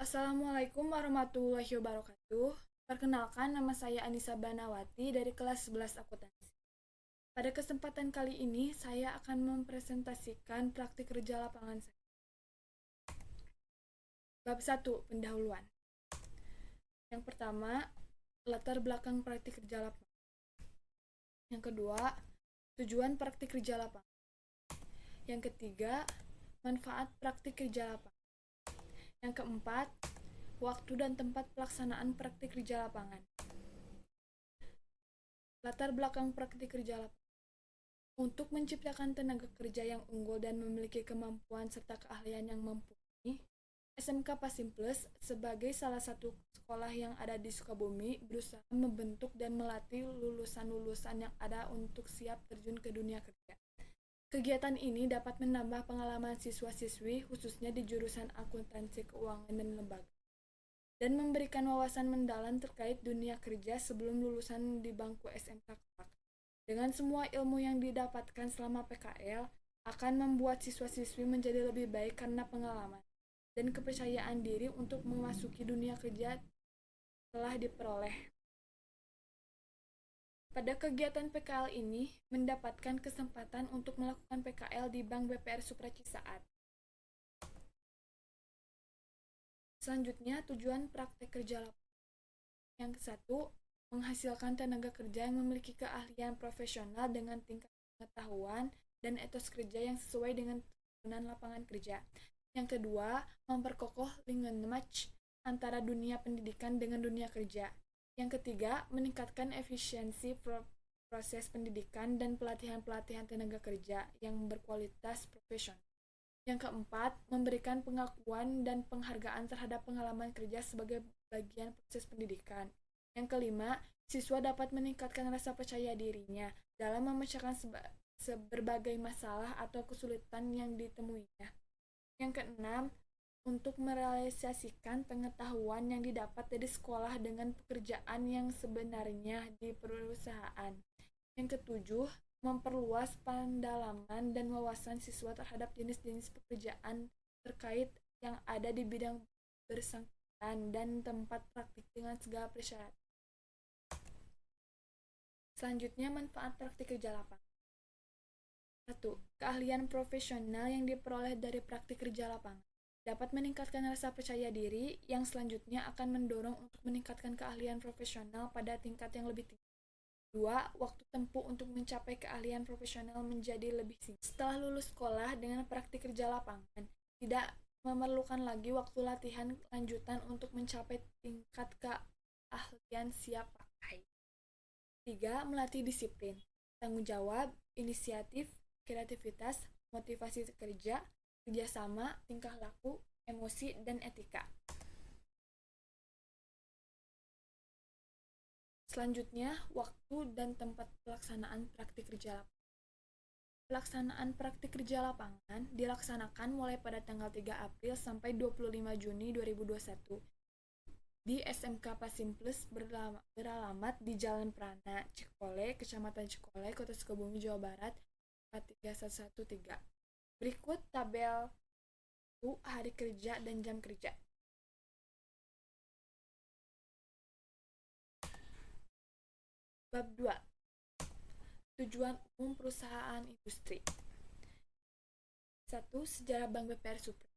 Assalamualaikum warahmatullahi wabarakatuh. Perkenalkan, nama saya Anissa Banawati dari kelas 11 akuntansi. Pada kesempatan kali ini, saya akan mempresentasikan praktik kerja lapangan saya. Bab 1, pendahuluan. Yang pertama, latar belakang praktik kerja lapangan. Yang kedua, tujuan praktik kerja lapangan. Yang ketiga, manfaat praktik kerja lapangan. Yang keempat, waktu dan tempat pelaksanaan praktik kerja lapangan. Latar belakang praktik kerja lapangan. Untuk menciptakan tenaga kerja yang unggul dan memiliki kemampuan serta keahlian yang mumpuni, SMK Pasimplus sebagai salah satu sekolah yang ada di Sukabumi berusaha membentuk dan melatih lulusan-lulusan yang ada untuk siap terjun ke dunia kerja. Kegiatan ini dapat menambah pengalaman siswa-siswi khususnya di jurusan akuntansi keuangan dan lembaga, dan memberikan wawasan mendalam terkait dunia kerja sebelum lulusan di bangku SMK kelak. Dengan semua ilmu yang didapatkan selama PKL, akan membuat siswa-siswi menjadi lebih baik karena pengalaman dan kepercayaan diri untuk memasuki dunia kerja telah diperoleh. Pada kegiatan PKL ini, mendapatkan kesempatan untuk melakukan PKL di Bank BPR Supra Cisaat. Selanjutnya, tujuan praktek kerja lapangan. Yang ke-1, menghasilkan tenaga kerja yang memiliki keahlian profesional dengan tingkat pengetahuan dan etos kerja yang sesuai dengan tuntunan lapangan kerja. Yang kedua, memperkokoh link match antara dunia pendidikan dengan dunia kerja. Yang ketiga, meningkatkan efisiensi proses pendidikan dan pelatihan-pelatihan tenaga kerja yang berkualitas profesional. Yang keempat, memberikan pengakuan dan penghargaan terhadap pengalaman kerja sebagai bagian proses pendidikan. Yang kelima, siswa dapat meningkatkan rasa percaya dirinya dalam memecahkan berbagai masalah atau kesulitan yang ditemuinya. Yang keenam, untuk merealisasikan pengetahuan yang didapat dari sekolah dengan pekerjaan yang sebenarnya di perusahaan. Yang ketujuh, memperluas pendalaman dan wawasan siswa terhadap jenis-jenis pekerjaan terkait yang ada di bidang bersangkutan dan tempat praktik dengan segala persyaratan. Selanjutnya, manfaat praktik kerja lapangan. 1. Keahlian profesional yang diperoleh dari praktik kerja lapangan dapat meningkatkan rasa percaya diri yang selanjutnya akan mendorong untuk meningkatkan keahlian profesional pada tingkat yang lebih tinggi. 2. Waktu tempuh untuk mencapai keahlian profesional menjadi lebih singkat. Setelah lulus sekolah dengan praktik kerja lapangan, tidak memerlukan lagi waktu latihan lanjutan untuk mencapai tingkat keahlian siap pakai. 3. Melatih disiplin, tanggung jawab, inisiatif, kreativitas, motivasi kerja, kerjasama, tingkah laku, emosi, dan etika. Selanjutnya, waktu dan tempat pelaksanaan praktik kerja lapangan. Pelaksanaan praktik kerja lapangan dilaksanakan mulai pada tanggal 3 April sampai 25 Juni 2021 di SMK Pasimplus beralamat di Jalan Prana, Cikole, Kecamatan Cikole, Kota Sukabumi, Jawa Barat, 43113. Berikut tabel hari kerja dan jam kerja. Bab 2. Tujuan umum perusahaan industri. 1. Sejarah Bank BPR Supra.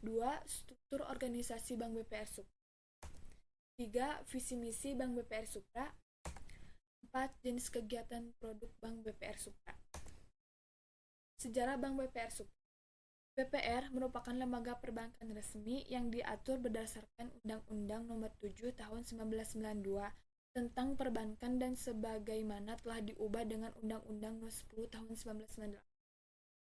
2. Struktur organisasi Bank BPR Supra. 3. Visi misi Bank BPR Supra. 4. Jenis kegiatan produk Bank BPR Supra. Sejarah Bank BPR Supra. BPR merupakan lembaga perbankan resmi yang diatur berdasarkan Undang-Undang Nomor 7 Tahun 1992 tentang perbankan dan sebagaimana telah diubah dengan Undang-Undang Nomor 10 Tahun 1998.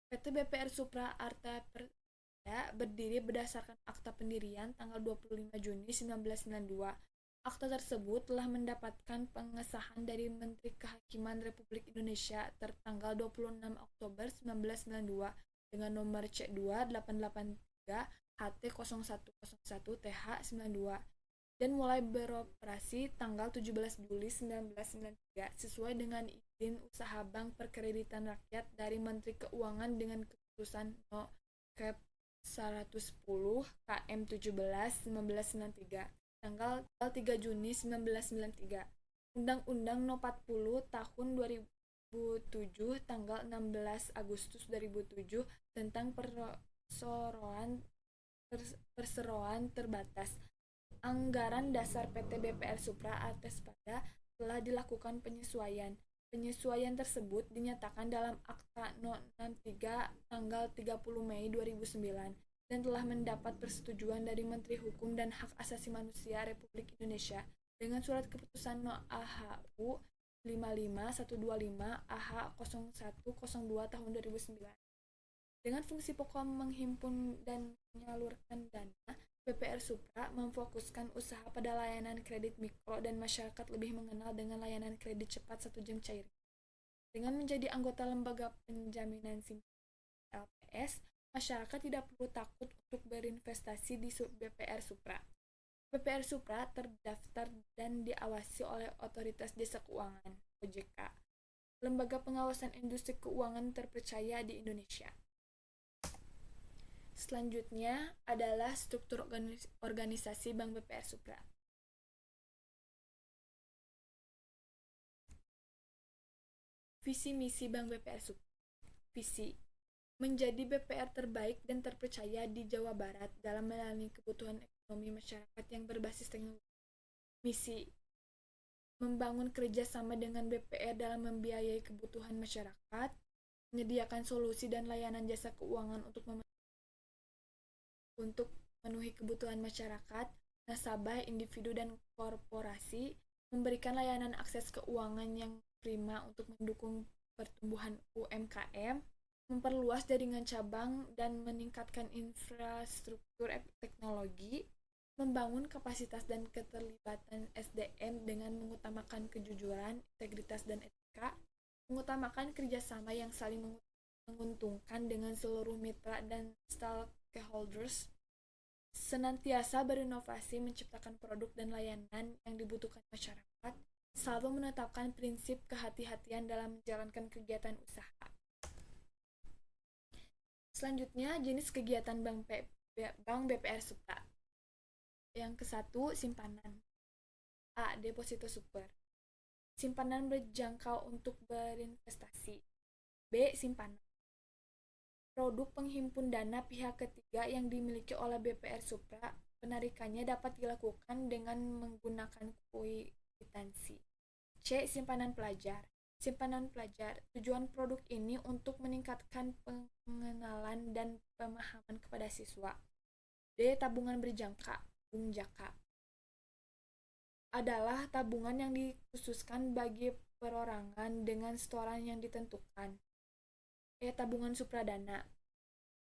PT BPR Supra Arta Perda berdiri berdasarkan Akta Pendirian tanggal 25 Juni 1992. Akta tersebut telah mendapatkan pengesahan dari Menteri Kehakiman Republik Indonesia tertanggal 26 Oktober 1992 dengan nomor C2-883 HT0101-TH92 dan mulai beroperasi tanggal 17 Juli 1993 sesuai dengan izin usaha Bank Perkreditan Rakyat dari Menteri Keuangan dengan keputusan No. Kep 110 KM 17 1993 tanggal 3 Juni 1993, Undang-Undang No 40 Tahun 2007 tanggal 16 Agustus 2007 tentang perseroan terbatas. Anggaran dasar PT BPR Supra atas pada telah dilakukan penyesuaian. Penyesuaian tersebut dinyatakan dalam Akta No. 63 tanggal 30 Mei 2009 dan telah mendapat persetujuan dari Menteri Hukum dan Hak Asasi Manusia Republik Indonesia dengan surat keputusan No. AHU 55125 AH0102 tahun 2009. Dengan fungsi pokok menghimpun dan menyalurkan dana, BPR Supra memfokuskan usaha pada layanan kredit mikro dan masyarakat lebih mengenal dengan layanan kredit cepat 1 jam cair. Dengan menjadi anggota Lembaga Penjaminan Simpanan LPS, masyarakat tidak perlu takut untuk berinvestasi di BPR Supra. BPR Supra terdaftar dan diawasi oleh Otoritas Jasa Keuangan (OJK), lembaga pengawasan industri keuangan terpercaya di Indonesia. Selanjutnya adalah struktur organisasi Bank BPR Supra. Visi misi Bank BPR Supra. Visi: menjadi BPR terbaik dan terpercaya di Jawa Barat dalam melayani kebutuhan ekonomi masyarakat yang berbasis teknologi. Misi: membangun kerjasama dengan BPR dalam membiayai kebutuhan masyarakat, menyediakan solusi dan layanan jasa keuangan untuk memenuhi kebutuhan masyarakat, nasabah, individu, dan korporasi, memberikan layanan akses keuangan yang prima untuk mendukung pertumbuhan UMKM, memperluas jaringan cabang dan meningkatkan infrastruktur teknologi, membangun kapasitas dan keterlibatan SDM dengan mengutamakan kejujuran, integritas, dan etika, mengutamakan kerjasama yang saling menguntungkan dengan seluruh mitra dan stakeholders, senantiasa berinovasi menciptakan produk dan layanan yang dibutuhkan masyarakat, selalu menetapkan prinsip kehati-hatian dalam menjalankan kegiatan usaha. Selanjutnya, jenis kegiatan Bank BPR Supra. Yang ke-1, simpanan. A. Deposito super. Simpanan berjangkau untuk berinvestasi. B. Simpanan. Produk penghimpun dana pihak ketiga yang dimiliki oleh BPR Supra, penarikannya dapat dilakukan dengan menggunakan kwitansi. C. Simpanan pelajar. Simpanan pelajar, tujuan produk ini untuk meningkatkan pengenalan dan pemahaman kepada siswa. D. Tabungan berjangka, Bungjaka, adalah tabungan yang dikhususkan bagi perorangan dengan setoran yang ditentukan. E. Tabungan supradana,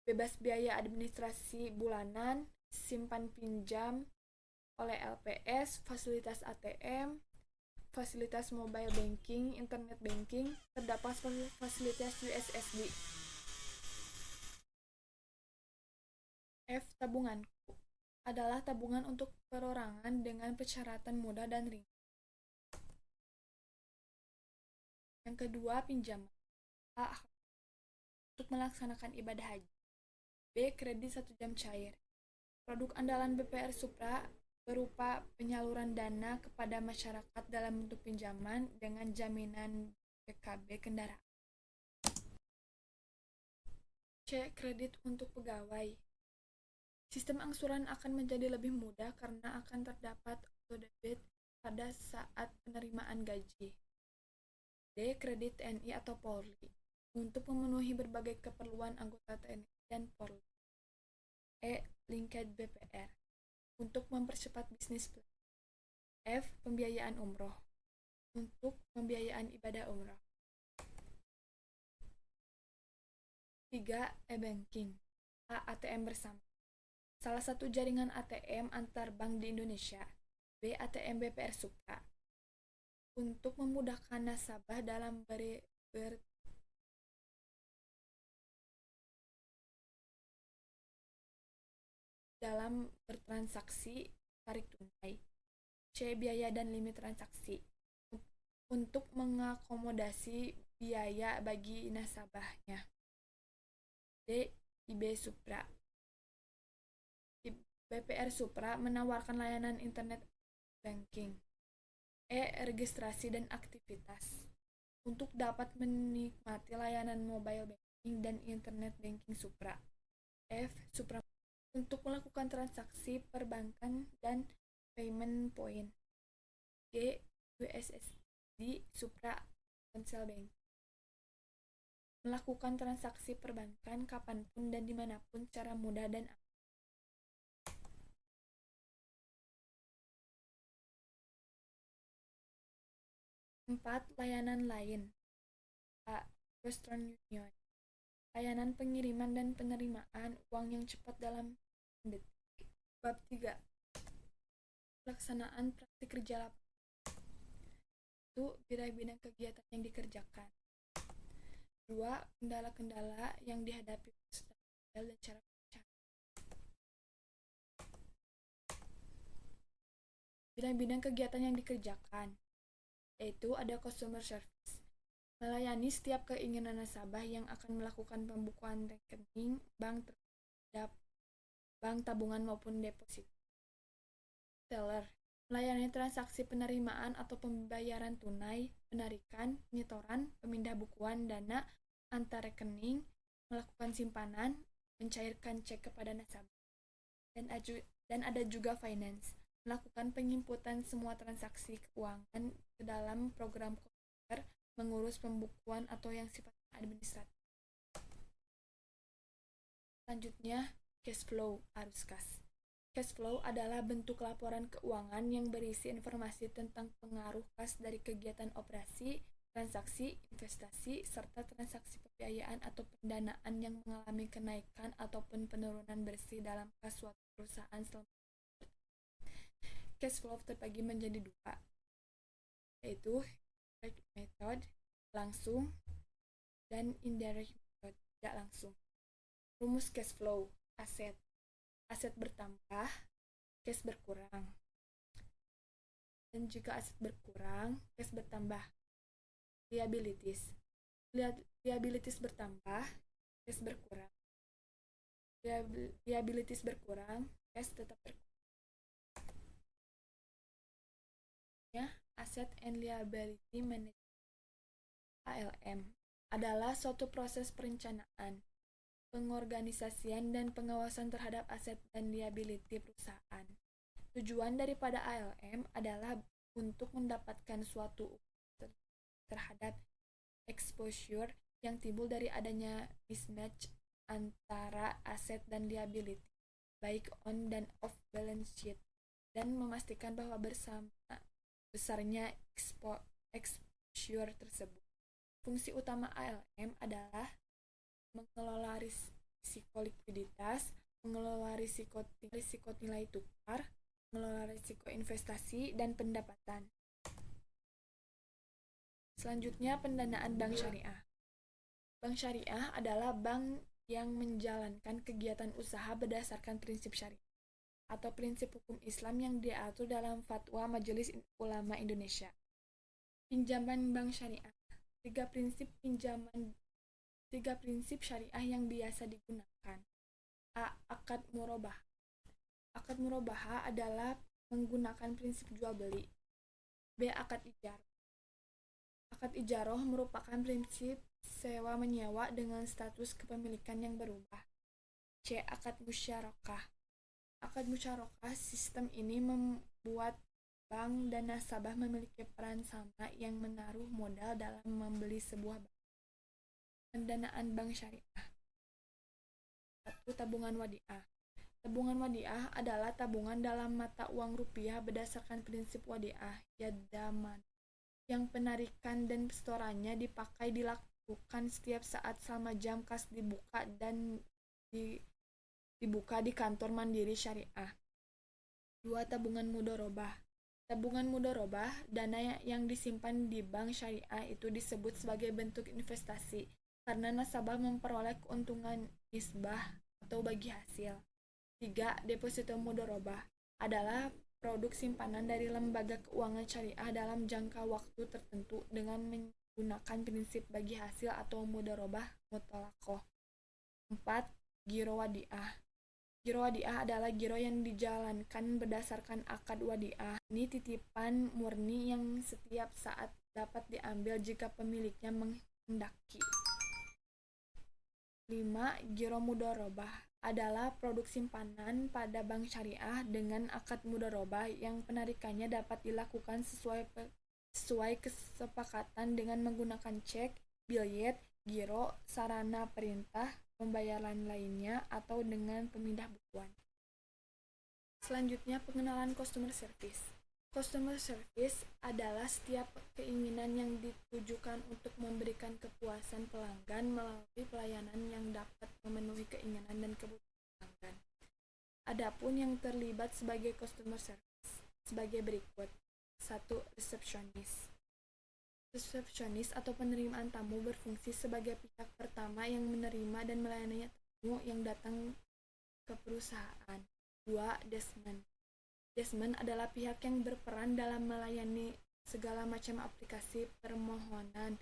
bebas biaya administrasi bulanan, simpan pinjam oleh LPS, fasilitas ATM, fasilitas mobile banking, internet banking, terdapat fasilitas USSD. F. Tabunganku, adalah tabungan untuk perorangan dengan persyaratan mudah dan ringan. Yang kedua, pinjaman. A. Untuk melaksanakan ibadah haji. B. Kredit 1 jam cair. Produk andalan BPR Supra berupa penyaluran dana kepada masyarakat dalam bentuk pinjaman dengan jaminan PKB kendaraan. C. Kredit untuk pegawai. Sistem angsuran akan menjadi lebih mudah karena akan terdapat auto-debit pada saat penerimaan gaji. D. Kredit TNI atau Polri, untuk memenuhi berbagai keperluan anggota TNI dan Polri. E. Linked BPR, untuk mempercepat bisnis plan. F. Pembiayaan umroh, untuk pembiayaan ibadah umroh. 3. E-banking. A. ATM bersama, salah satu jaringan ATM antar bank di Indonesia. B. ATM BPR Supra, untuk memudahkan nasabah dalam bertransaksi tarik tunai. C. Biaya dan limit transaksi, untuk mengakomodasi biaya bagi nasabahnya. D. IB Supra, BPR Supra menawarkan layanan internet banking, registrasi dan aktivitas. Untuk dapat menikmati layanan mobile banking dan internet banking Supra. Supra untuk melakukan transaksi perbankan dan payment point. USSD Supra Ponsel Bank. Melakukan transaksi perbankan kapanpun dan dimanapun secara mudah dan aman. Empat, layanan lain. Western Union. Layanan pengiriman dan penerimaan uang yang cepat dalam detik. Bab 3. Pelaksanaan praktik kerja lapangan. 1. Bidang-bidang kegiatan yang dikerjakan. 2. Kendala-kendala yang dihadapi peserta dan cara pemecahkan. Bidang-bidang kegiatan yang dikerjakan yaitu ada customer service, melayani setiap keinginan nasabah yang akan melakukan pembukuan rekening bank terhadap bank tabungan maupun deposito. Teller, melayani transaksi penerimaan atau pembayaran tunai, penarikan, penyetoran, pemindah bukuan dana antar rekening, melakukan simpanan, mencairkan cek kepada nasabah. Dan ada juga finance, melakukan penginputan semua transaksi keuangan ke dalam program komputer, mengurus pembukuan atau yang sifatnya administratif. Selanjutnya, cash flow, arus kas. Cash flow adalah bentuk laporan keuangan yang berisi informasi tentang pengaruh kas dari kegiatan operasi, transaksi, investasi, serta transaksi pembiayaan atau pendanaan yang mengalami kenaikan ataupun penurunan bersih dalam kas suatu perusahaan selama. Cash flow terbagi menjadi dua, yaitu direct method, langsung, dan indirect method, tidak langsung. Rumus cash flow, aset. Aset bertambah, cash berkurang. Dan jika aset berkurang, cash bertambah. Liabilities. Liabilities bertambah, cash berkurang. Liabilities berkurang, cash tetap berkurang. Asset and Liability Management (ALM) adalah suatu proses perencanaan, pengorganisasian dan pengawasan terhadap aset dan liability perusahaan. Tujuan daripada ALM adalah untuk mendapatkan suatu terhadap exposure yang timbul dari adanya mismatch antara aset dan liability, baik on dan off balance sheet, dan memastikan bahwa besarnya exposure tersebut. Fungsi utama ALM adalah mengelola risiko likuiditas, mengelola risiko nilai tukar, mengelola risiko investasi dan pendapatan. Selanjutnya, pendanaan bank syariah. Bank syariah adalah bank yang menjalankan kegiatan usaha berdasarkan prinsip syariah atau prinsip hukum Islam yang diatur dalam Fatwa Majelis Ulama Indonesia. Pinjaman bank syariah. Tiga prinsip syariah yang biasa digunakan. A. Akad murabah. Akad murabah adalah menggunakan prinsip jual beli. B. Akad ijarah. Akad ijarah merupakan prinsip sewa menyewa dengan status kepemilikan yang berubah. C. Akad musyarakah. Akad musyarakah sistem ini membuat bank dan nasabah memiliki peran sama yang menaruh modal dalam membeli sebuah bank. Pendanaan bank syariah. 1. Tabungan wadiah. Tabungan wadiah adalah tabungan dalam mata uang rupiah berdasarkan prinsip wadiah yadaman, yang penarikan dan setorannya dilakukan setiap saat selama jam kas dibuka dan dibuka di kantor mandiri syariah. 2. Tabungan mudharabah. Tabungan mudharabah, dana yang disimpan di bank syariah itu disebut sebagai bentuk investasi karena nasabah memperoleh keuntungan nisbah atau bagi hasil. 3. Deposito mudharabah adalah produk simpanan dari lembaga keuangan syariah dalam jangka waktu tertentu dengan menggunakan prinsip bagi hasil atau mudharabah mutlaqah. 4. Giro wadiah. Giro wadiah adalah giro yang dijalankan berdasarkan akad wadiah. Ini titipan murni yang setiap saat dapat diambil jika pemiliknya menghendaki. 5. Giro mudharabah adalah produk simpanan pada bank syariah dengan akad mudharabah yang penarikannya dapat dilakukan sesuai kesepakatan dengan menggunakan cek, biljet, giro, sarana perintah, pembayaran lainnya, atau dengan pemindah bukuan. Selanjutnya, pengenalan customer service. Customer service adalah setiap keinginan yang ditujukan untuk memberikan kepuasan pelanggan melalui pelayanan yang dapat memenuhi keinginan dan kebutuhan pelanggan. Adapun yang terlibat sebagai customer service sebagai berikut. 1. Resepsionis. Resepsionis atau penerimaan tamu berfungsi sebagai pihak pertama yang menerima dan melayani tamu yang datang ke perusahaan. 2. Desman. Desman adalah pihak yang berperan dalam melayani segala macam aplikasi permohonan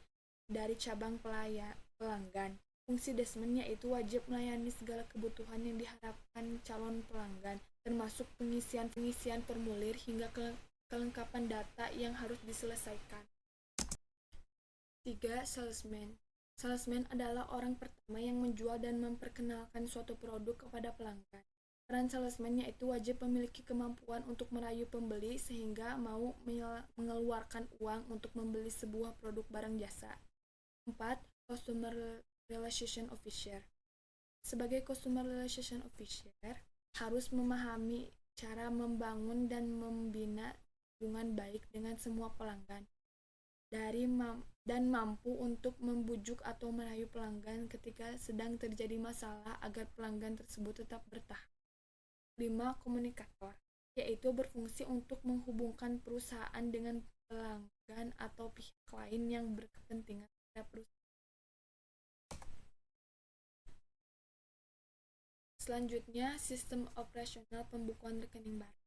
dari cabang pelanggan. Fungsi desman yaitu wajib melayani segala kebutuhan yang diharapkan calon pelanggan, termasuk pengisian formulir hingga kelengkapan data yang harus diselesaikan. 3. Salesman. Salesman adalah orang pertama yang menjual dan memperkenalkan suatu produk kepada pelanggan. Peran salesman yaitu wajib memiliki kemampuan untuk merayu pembeli sehingga mau mengeluarkan uang untuk membeli sebuah produk barang jasa. 4. Customer Relation Officer. Sebagai Customer Relation Officer, harus memahami cara membangun dan membina hubungan baik dengan semua pelanggan, dan mampu untuk membujuk atau merayu pelanggan ketika sedang terjadi masalah agar pelanggan tersebut tetap bertahan. 5. Komunikator, yaitu berfungsi untuk menghubungkan perusahaan dengan pelanggan atau pihak lain yang berkepentingan pada perusahaan. Selanjutnya, sistem operasional pembukuan rekening baru.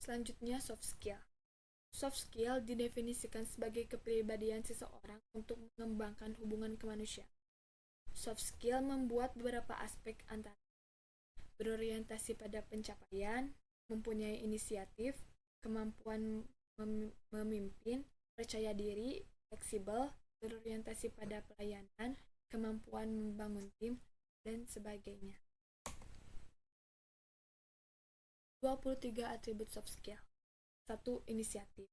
Selanjutnya, soft skill. Soft skill didefinisikan sebagai kepribadian seseorang untuk mengembangkan hubungan kemanusiaan. Soft skill membuat beberapa aspek antara berorientasi pada pencapaian, mempunyai inisiatif, kemampuan memimpin, percaya diri, fleksibel, berorientasi pada pelayanan, kemampuan membangun tim, dan sebagainya. 23 atribut soft skill. 1. Inisiatif.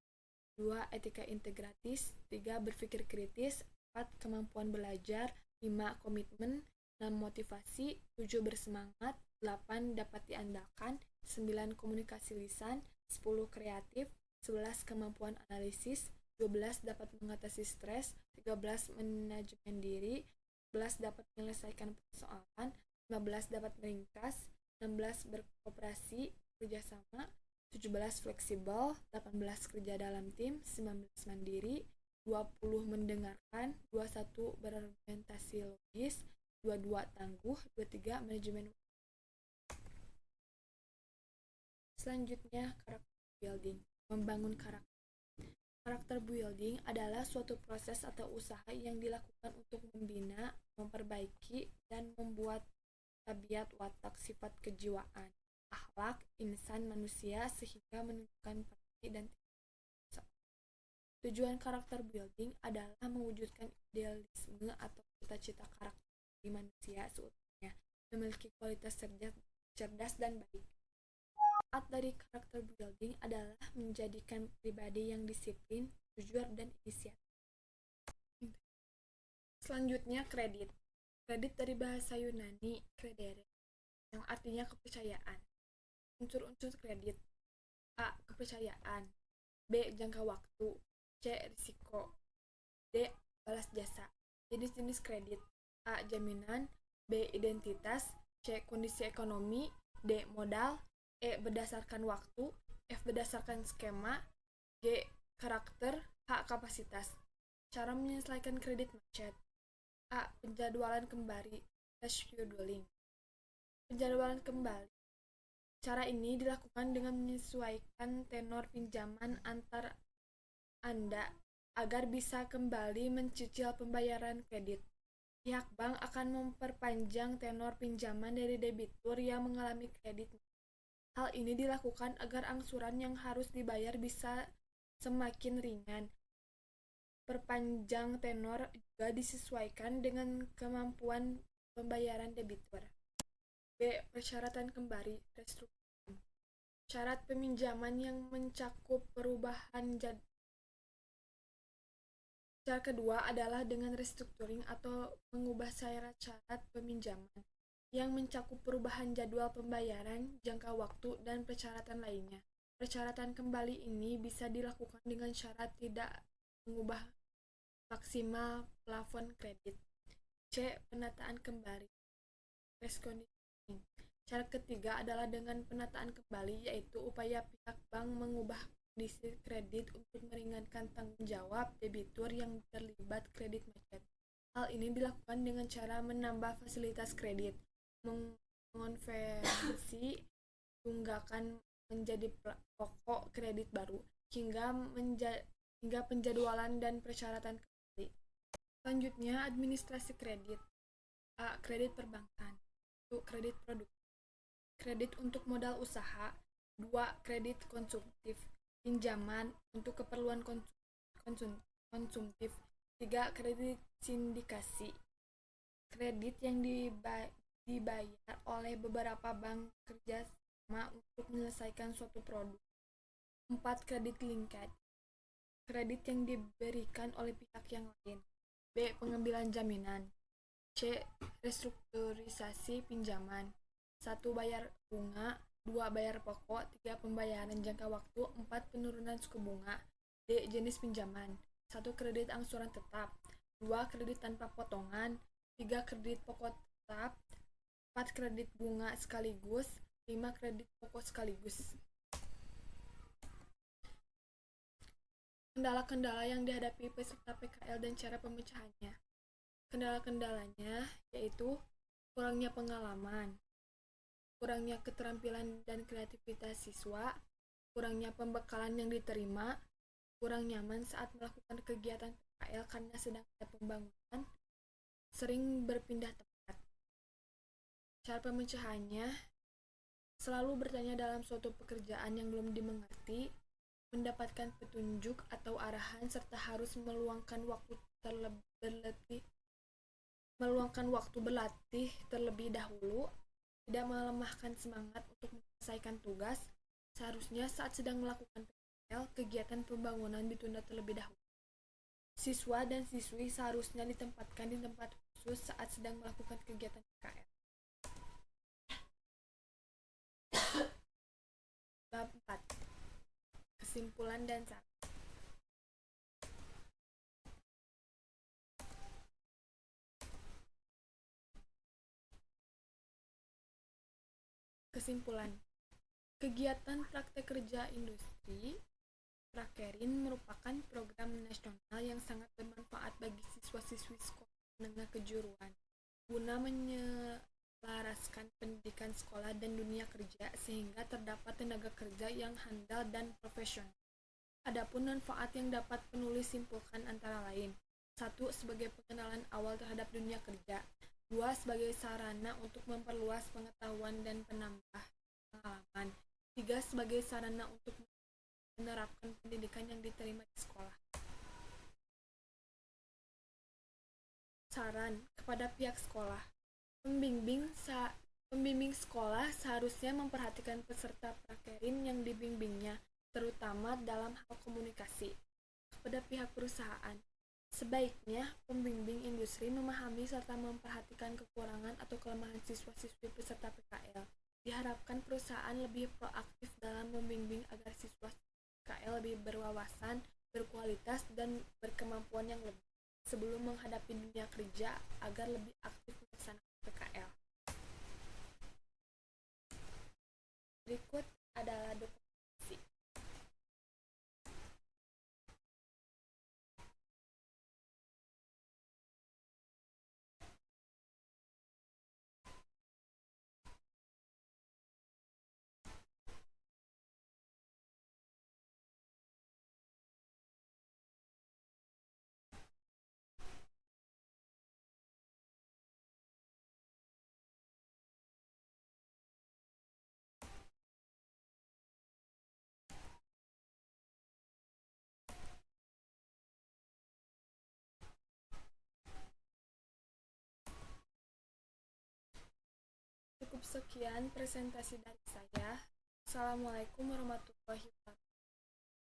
2. Etika integratis. 3. Berpikir kritis. 4. Kemampuan belajar. 5. Komitmen. 6. Motivasi. 7. Bersemangat. 8. Dapat diandalkan. 9. Komunikasi lisan. 10. Kreatif. 11. Kemampuan analisis. 12. Dapat mengatasi stres. 13. Manajemen diri. 14. Dapat menyelesaikan persoalan. 15. Dapat meringkas. 16. Berkooperasi, kerjasama. 17. Fleksibel. 18. Kerja dalam tim. 19. Mandiri. 20. Mendengarkan. 21. Berorientasi logis. 22. Tangguh. 23. Manajemen. Selanjutnya, karakter building. Membangun karakter. Karakter building adalah suatu proses atau usaha yang dilakukan untuk membina, memperbaiki, dan membuat tabiat, watak, sifat kejiwaan, akhlak, insan manusia sehingga menunjukkan prestasi dan tujuan karakter building adalah mewujudkan idealisme atau cita-cita karakter di manusia seutuhnya, memiliki kualitas cerdas dan baik. Manfaat dari karakter building adalah menjadikan pribadi yang disiplin, jujur, dan inisiatif. Selanjutnya, kredit. Kredit dari bahasa Yunani credere, yang artinya kepercayaan. Unsur-unsur kredit: A. Kepercayaan. B. Jangka waktu. C. Risiko. D. Balas jasa. Jenis-jenis kredit: A. Jaminan. B. Identitas. C. Kondisi ekonomi. D. Modal. E. Berdasarkan waktu. F. Berdasarkan skema. G. Karakter. H. Kapasitas. Cara menyelesaikan kredit macet: A. Penjadwalan kembali, rescheduling. Penjadwalan kembali. Cara ini dilakukan dengan menyesuaikan tenor pinjaman antar Anda agar bisa kembali mencicil pembayaran kredit. Pihak bank akan memperpanjang tenor pinjaman dari debitur yang mengalami kredit. Hal ini dilakukan agar angsuran yang harus dibayar bisa semakin ringan. Perpanjang tenor juga disesuaikan dengan kemampuan pembayaran debitur. B. Persyaratan kembali restrukturing. Syarat peminjaman yang mencakup perubahan Cara kedua adalah dengan restrukturing atau mengubah syarat-syarat peminjaman yang mencakup perubahan jadwal pembayaran, jangka waktu, dan persyaratan lainnya. Persyaratan kembali ini bisa dilakukan dengan syarat tidak mengubah maksimal plafon kredit. C. Penataan kembali reconditioning. Syarat ketiga adalah dengan penataan kembali, yaitu upaya pihak bank mengubah kondisi kredit untuk meringankan tanggung jawab debitur yang terlibat kredit macet. Hal ini dilakukan dengan cara menambah fasilitas kredit, mengonversi tunggakan menjadi pokok kredit baru, hingga penjadwalan dan persyaratan kembali. Selanjutnya, administrasi kredit. A. Kredit perbankan. 1. Kredit produk. Kredit untuk modal usaha. 2. Kredit konsumtif. Pinjaman untuk keperluan konsumtif. 3. Kredit sindikasi. Kredit yang dibayar oleh beberapa bank kerjasama untuk menyelesaikan suatu produk. 4. Kredit linkage. Kredit yang diberikan oleh pihak yang lain. B. Pengambilan jaminan. C. Restrukturisasi pinjaman. 1. Bayar bunga. 2. Bayar pokok. 3. Pembayaran jangka waktu. 4. Penurunan suku bunga. D. Jenis pinjaman. 1. Kredit angsuran tetap. 2. Kredit tanpa potongan. 3. Kredit pokok tetap. 4. Kredit bunga sekaligus. 5. Kredit pokok sekaligus. Kendala-kendala yang dihadapi peserta PKL dan cara pemecahannya. Kendala-kendalanya yaitu kurangnya pengalaman, kurangnya keterampilan dan kreativitas siswa, kurangnya pembekalan yang diterima, kurang nyaman saat melakukan kegiatan PKL karena sedang ada pembangunan, sering berpindah tempat. Cara pemecahannya, selalu bertanya dalam suatu pekerjaan yang belum dimengerti, mendapatkan petunjuk atau arahan, serta harus meluangkan waktu berlatih terlebih dahulu, tidak melemahkan semangat untuk menyelesaikan tugas. Seharusnya saat sedang melakukan PKL, kegiatan pembangunan ditunda terlebih dahulu. Siswa dan siswi seharusnya ditempatkan di tempat khusus saat sedang melakukan kegiatan PKL. Bab 4. Kesimpulan dan saran. Kesimpulan. Kegiatan praktek kerja industri Prakerin merupakan program nasional yang sangat bermanfaat bagi siswa-siswi sekolah menengah kejuruan guna menyelaraskan pendidikan sekolah dan dunia kerja sehingga terdapat tenaga kerja yang handal dan profesional. Adapun manfaat yang dapat penulis simpulkan antara lain: 1. Sebagai pengenalan awal terhadap dunia kerja. 2. Sebagai sarana untuk memperluas pengetahuan dan penambah pengalaman. 3. Sebagai sarana untuk menerapkan pendidikan yang diterima di sekolah. Saran kepada pihak sekolah. Pembimbing sekolah seharusnya memperhatikan peserta prakerin yang dibimbingnya, terutama dalam hal komunikasi. Kepada pihak perusahaan, sebaiknya pembimbing industri memahami serta memperhatikan kekurangan atau kelemahan siswa-siswi peserta PKL. Diharapkan perusahaan lebih proaktif dalam membimbing agar siswa PKL lebih berwawasan, berkualitas, dan berkemampuan yang lebih sebelum menghadapi dunia kerja agar lebih aktif melaksanakan PKL. Berikut adalah dokumentasi. Cukup sekian presentasi dari saya. Assalamualaikum warahmatullahi wabarakatuh.